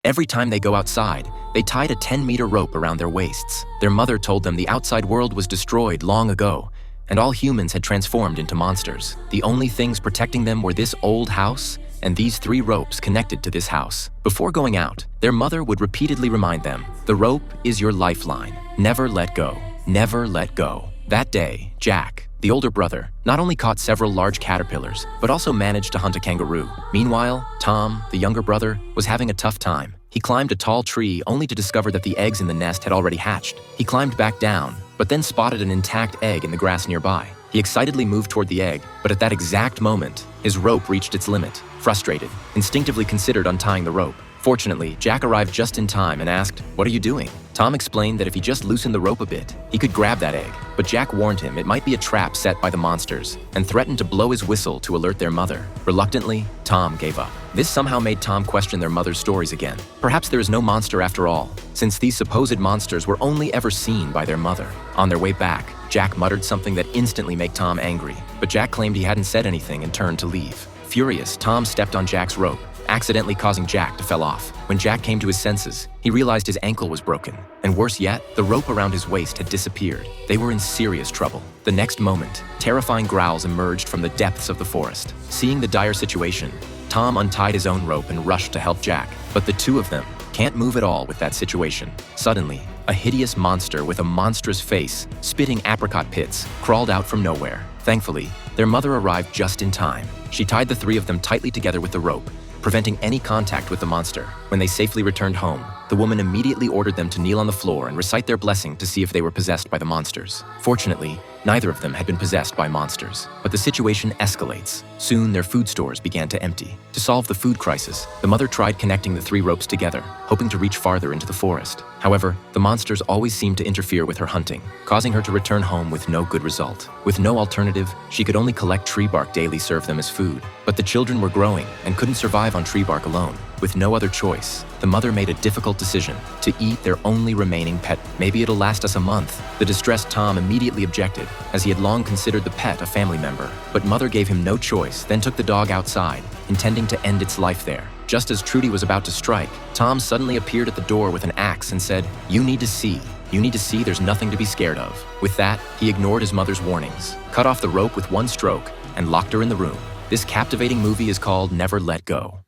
Every time they go outside, they tied a 10-meter rope around their waists. Their mother told them the outside world was destroyed long ago, and all humans had transformed into monsters. The only things protecting them were this old house and these 3 ropes connected to this house. Before going out, their mother would repeatedly remind them, "The rope is your lifeline. Never let go. Never let go." That day, Jack, the older brother, not only caught several large caterpillars, but also managed to hunt a kangaroo. Meanwhile, Tom, the younger brother, was having a tough time. He climbed a tall tree only to discover that the eggs in the nest had already hatched. He climbed back down, but then spotted an intact egg in the grass nearby. He excitedly moved toward the egg, but at that exact moment, his rope reached its limit. Frustrated, instinctively considered untying the rope. Fortunately, Jack arrived just in time and asked, "What are you doing?" Tom explained that if he just loosened the rope a bit, he could grab that egg, but Jack warned him it might be a trap set by the monsters and threatened to blow his whistle to alert their mother. Reluctantly, Tom gave up. This somehow made Tom question their mother's stories again. Perhaps there is no monster after all, since these supposed monsters were only ever seen by their mother. On their way back, Jack muttered something that instantly made Tom angry, but Jack claimed he hadn't said anything and turned to leave. Furious, Tom stepped on Jack's rope, accidentally causing Jack to fall off. When Jack came to his senses, he realized his ankle was broken, and worse yet, the rope around his waist had disappeared. They were in serious trouble. The next moment, terrifying growls emerged from the depths of the forest. Seeing the dire situation, Tom untied his own rope and rushed to help Jack, but the two of them can't move at all with that situation. Suddenly, a hideous monster with a monstrous face, spitting apricot pits, crawled out from nowhere. Thankfully, their mother arrived just in time. She tied the 3 of them tightly together with the rope, preventing any contact with the monster. When they safely returned home, the woman immediately ordered them to kneel on the floor and recite their blessing to see if they were possessed by the monsters. Fortunately, neither of them had been possessed by monsters, but the situation escalates. Soon, their food stores began to empty. To solve the food crisis, the mother tried connecting the 3 ropes together, hoping to reach farther into the forest. However, the monsters always seemed to interfere with her hunting, causing her to return home with no good result. With no alternative, she could only collect tree bark daily, serve them as food. But the children were growing and couldn't survive on tree bark alone. With no other choice, the mother made a difficult decision to eat their only remaining pet. "Maybe it'll last us a month." The distressed Tom immediately objected, as he had long considered the pet a family member. But mother gave him no choice, then took the dog outside, intending to end its life there. Just as Trudy was about to strike, Tom suddenly appeared at the door with an axe and said, "You need to see. You need to see there's nothing to be scared of." With that, he ignored his mother's warnings, cut off the rope with one stroke, and locked her in the room. This captivating movie is called Never Let Go.